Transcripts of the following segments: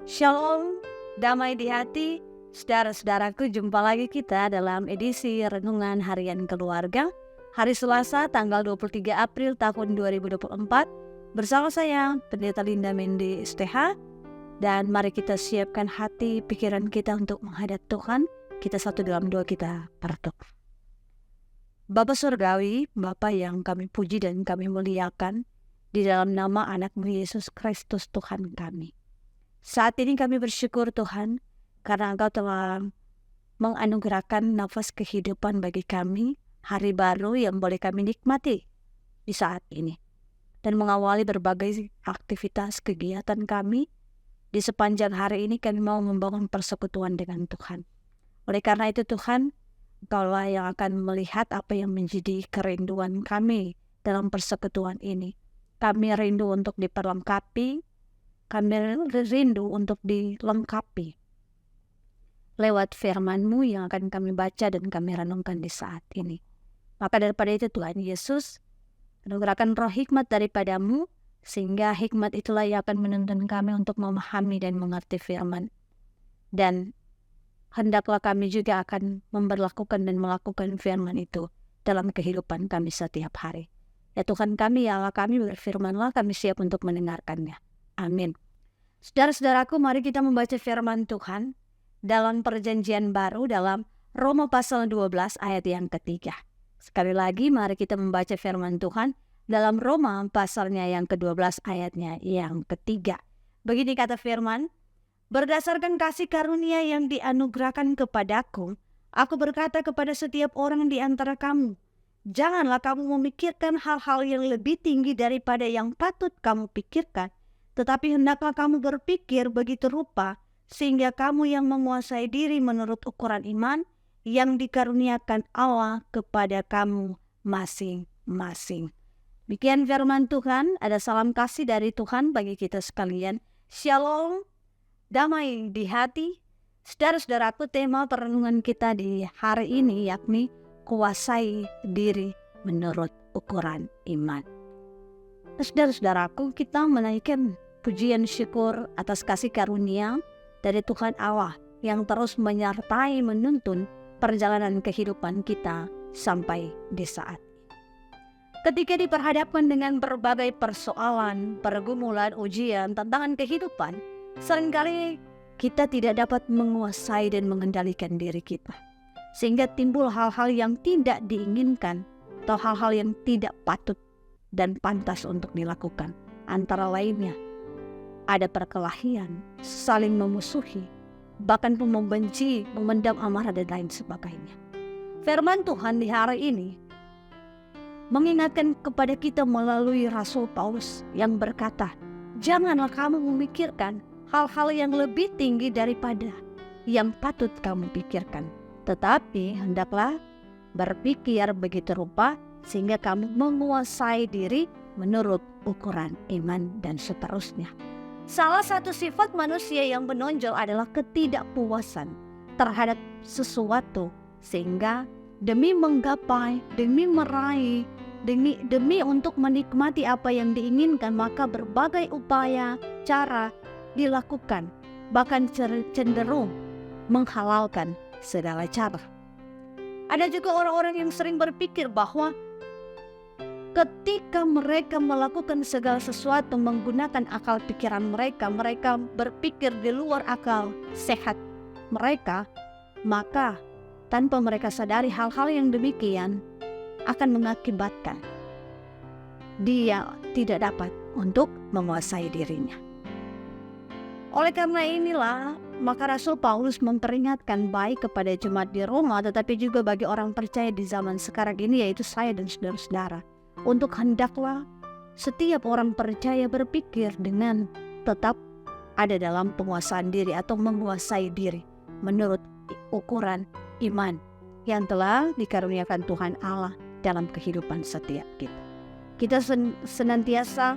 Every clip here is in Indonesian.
Shalom, damai di hati, saudara-saudaraku, jumpa lagi kita dalam edisi Renungan Harian Keluarga, hari Selasa tanggal 23 April tahun 2024, bersama saya, Pendeta Linda Mendi STH, dan mari kita siapkan hati, pikiran kita untuk menghadap Tuhan. Kita satu dalam doa, kita berdoa. Bapa Surgawi, Bapa yang kami puji dan kami muliakan, di dalam nama anak-Mu Yesus Kristus Tuhan kami. Saat ini kami bersyukur Tuhan, karena Engkau telah menganugerahkan nafas kehidupan bagi kami, hari baru yang boleh kami nikmati di saat ini. Dan mengawali berbagai aktivitas kegiatan kami, di sepanjang hari ini kami mau membangun persekutuan dengan Tuhan. Oleh karena itu Tuhan, Engkaulah yang akan melihat apa yang menjadi kerinduan kami dalam persekutuan ini. Kami rindu untuk diperlengkapi, kami rindu untuk dilengkapi lewat firman-Mu yang akan kami baca dan kami renungkan di saat ini. Maka daripada itu Tuhan Yesus, anugerahkan roh hikmat daripada-Mu, sehingga hikmat itulah yang akan menuntun kami untuk memahami dan mengerti firman. Dan hendaklah kami juga akan memberlakukan dan melakukan firman itu dalam kehidupan kami setiap hari. Ya Tuhan kami, ya Allah kami, berfirmanlah, kami siap untuk mendengarkannya. Amin. Saudara-saudaraku, mari kita membaca firman Tuhan dalam perjanjian baru dalam Roma pasal 12 ayat yang ketiga. Sekali lagi mari kita membaca firman Tuhan dalam Roma pasalnya yang ke-12 ayatnya yang ketiga. Begini kata firman, berdasarkan kasih karunia yang dianugerahkan kepadaku, aku berkata kepada setiap orang di antara kamu, janganlah kamu memikirkan hal-hal yang lebih tinggi daripada yang patut kamu pikirkan, tetapi hendaklah kamu berpikir begitu rupa, sehingga kamu yang menguasai diri menurut ukuran iman yang dikaruniakan Allah kepada kamu masing-masing. Demikian firman Tuhan, ada salam kasih dari Tuhan bagi kita sekalian. Shalom, damai di hati. Saudara-saudaraku, tema perenungan kita di hari ini yakni kuasai diri menurut ukuran iman. Saudara-saudaraku, kita menaikkan pujian syukur atas kasih karunia dari Tuhan Allah yang terus menyertai menuntun perjalanan kehidupan kita sampai di saat ini. Ketika diperhadapkan dengan berbagai persoalan, pergumulan, ujian, tantangan kehidupan, seringkali kita tidak dapat menguasai dan mengendalikan diri kita. Sehingga timbul hal-hal yang tidak diinginkan atau hal-hal yang tidak patut dan pantas untuk dilakukan. Antara lainnya, ada perkelahian, saling memusuhi, bahkan pun membenci, memendam amarah dan lain sebagainya. Firman Tuhan di hari ini mengingatkan kepada kita melalui Rasul Paulus yang berkata, janganlah kamu memikirkan hal-hal yang lebih tinggi daripada yang patut kamu pikirkan, tetapi hendaklah berpikir begitu rupa sehingga kamu menguasai diri menurut ukuran iman dan seterusnya. Salah satu sifat manusia yang menonjol adalah ketidakpuasan terhadap sesuatu, sehingga demi menggapai, demi meraih, demi untuk menikmati apa yang diinginkan, maka berbagai upaya, cara dilakukan, bahkan cenderung menghalalkan segala cara. Ada juga orang-orang yang sering berpikir bahwa ketika mereka melakukan segala sesuatu menggunakan akal pikiran mereka, mereka berpikir di luar akal sehat mereka, maka tanpa mereka sadari hal-hal yang demikian akan mengakibatkan dia tidak dapat untuk menguasai dirinya. Oleh karena inilah, maka Rasul Paulus memperingatkan baik kepada jemaat di Roma, tetapi juga bagi orang percaya di zaman sekarang ini, yaitu saya dan saudara-saudara, untuk hendaklah setiap orang percaya berpikir dengan tetap ada dalam penguasaan diri atau menguasai diri menurut ukuran iman yang telah dikaruniakan Tuhan Allah dalam kehidupan setiap kita. Kita senantiasa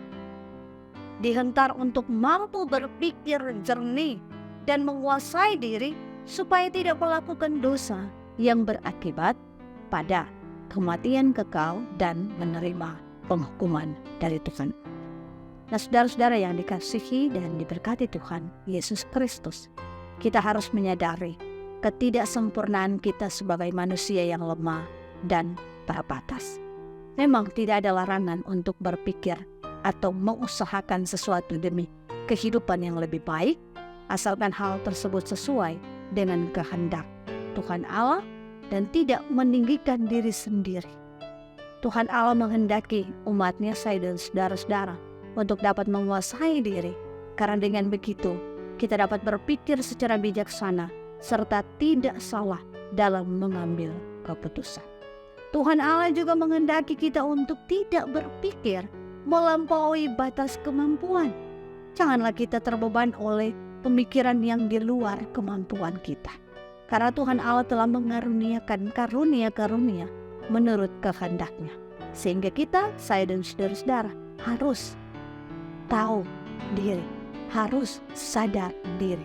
dihentar untuk mampu berpikir jernih dan menguasai diri supaya tidak melakukan dosa yang berakibat pada kematian kekal dan menerima penghukuman dari Tuhan. Nah, saudara-saudara yang dikasihi dan diberkati Tuhan Yesus Kristus, kita harus menyadari ketidaksempurnaan kita sebagai manusia yang lemah dan terbatas. Memang tidak ada larangan untuk berpikir atau mengusahakan sesuatu demi kehidupan yang lebih baik, asalkan hal tersebut sesuai dengan kehendak Tuhan Allah dan tidak meninggikan diri sendiri. Tuhan Allah menghendaki umatnya, saya dan saudara-saudara, untuk dapat menguasai diri, karena dengan begitu kita dapat berpikir secara bijaksana serta tidak salah dalam mengambil keputusan. Tuhan Allah juga menghendaki kita untuk tidak berpikir melampaui batas kemampuan. Janganlah kita terbeban oleh pemikiran yang di luar kemampuan kita, karena Tuhan Allah telah mengaruniakan karunia-karunia menurut kehendaknya, sehingga kita, saya dan saudara-saudara, harus tahu diri, harus sadar diri,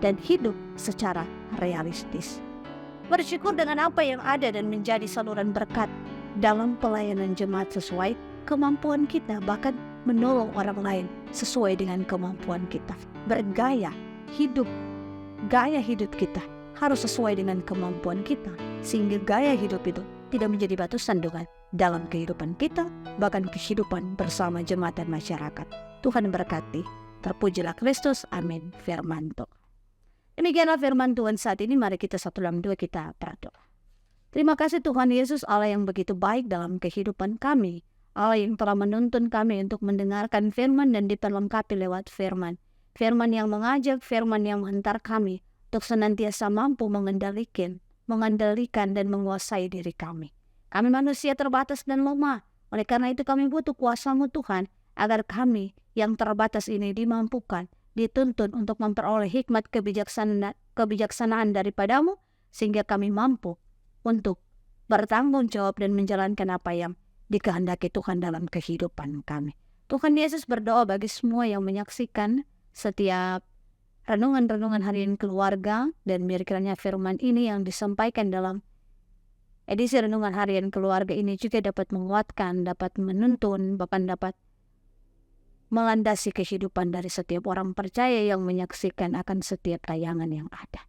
dan hidup secara realistis. Bersyukur dengan apa yang ada dan menjadi saluran berkat dalam pelayanan jemaat sesuai kemampuan kita, bahkan menolong orang lain sesuai dengan kemampuan kita. Bergaya hidup kita harus sesuai dengan kemampuan kita, sehingga gaya hidup itu tidak menjadi batu sandungan dalam kehidupan kita, bahkan kehidupan bersama jemaat dan masyarakat. Tuhan berkati. Terpujilah Kristus. Amin. Firman Tuhan. Demikianlah firman Tuhan saat ini. Mari kita satu dalam dua kita berdoa. Terima kasih Tuhan Yesus, Allah yang begitu baik dalam kehidupan kami. Allah yang telah menuntun kami untuk mendengarkan firman dan diperlengkapi lewat firman. Firman yang mengajak, firman yang menghantar kami untuk senantiasa mampu mengendalikan dan menguasai diri kami. Kami manusia terbatas dan lemah. Oleh karena itu kami butuh kuasa-Mu Tuhan, agar kami yang terbatas ini dimampukan, dituntun untuk memperoleh hikmat kebijaksanaan daripada-Mu, sehingga kami mampu untuk bertanggung jawab dan menjalankan apa yang dikehendaki Tuhan dalam kehidupan kami. Tuhan Yesus berdoa bagi semua yang menyaksikan setiap renungan-renungan harian keluarga, dan biar kiranya firman ini yang disampaikan dalam edisi renungan harian keluarga ini juga dapat menguatkan, dapat menuntun, bahkan dapat melandasi kehidupan dari setiap orang percaya yang menyaksikan akan setiap tayangan yang ada.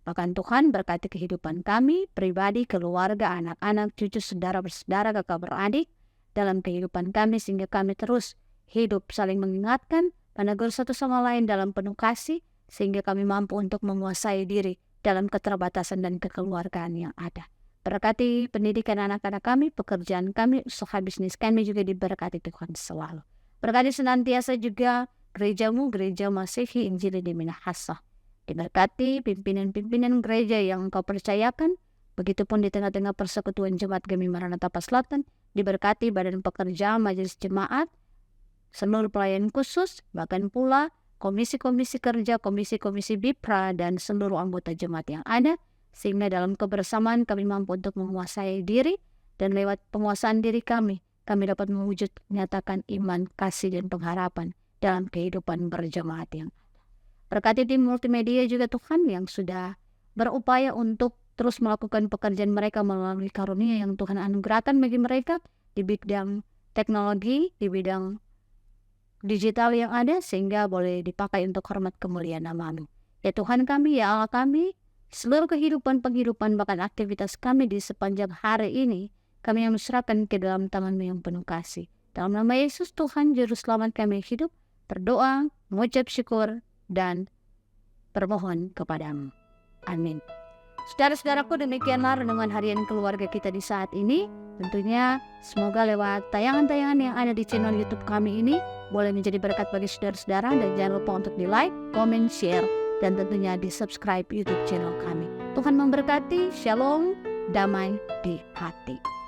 Bahkan Tuhan berkati kehidupan kami, pribadi, keluarga, anak-anak, cucu, saudara, bersaudara, kakak, beradik, dalam kehidupan kami, sehingga kami terus hidup saling mengingatkan, menegur satu sama lain dalam penuh kasih, sehingga kami mampu untuk menguasai diri dalam keterbatasan dan kekeluargaan yang ada. Berkati pendidikan anak-anak kami, pekerjaan kami, usaha bisnis kami juga diberkati Tuhan selalu. Berkati senantiasa juga gereja-Mu, gereja Masihi Injili di Minahasa. Diberkati pimpinan-pimpinan gereja yang Engkau percayakan, begitupun di tengah-tengah persekutuan Jemaat Gemi Maranatha Selatan, diberkati badan pekerja, majelis jemaat, seluruh pelayan khusus, bahkan pula komisi-komisi kerja, komisi-komisi BIPRA, dan seluruh anggota jemaat yang ada, sehingga dalam kebersamaan kami mampu untuk menguasai diri, dan lewat penguasaan diri kami dapat mewujud menyatakan iman, kasih, dan pengharapan dalam kehidupan berjemaat yang ada. Berkati tim multimedia juga Tuhan yang sudah berupaya untuk terus melakukan pekerjaan mereka melalui karunia yang Tuhan anugerahkan bagi mereka di bidang teknologi, di bidang digital yang ada, sehingga boleh dipakai untuk hormat kemuliaan nama-Mu. Ya Tuhan kami, ya Allah kami, seluruh kehidupan, bahkan aktivitas kami di sepanjang hari ini, kami yang serahkan ke dalam tangan-Mu yang penuh kasih. Dalam nama Yesus Tuhan, Juru Selamat kami hidup, berdoa, mengucap syukur, dan bermohon kepada-Mu. Amin. Saudara-saudaraku, demikianlah renungan harian keluarga kita di saat ini. Tentunya semoga lewat tayangan-tayangan yang ada di channel YouTube kami ini boleh menjadi berkat bagi saudara-saudara, dan jangan lupa untuk di-like, comment, share, dan tentunya di-subscribe YouTube channel kami. Tuhan memberkati. Shalom, damai di hati.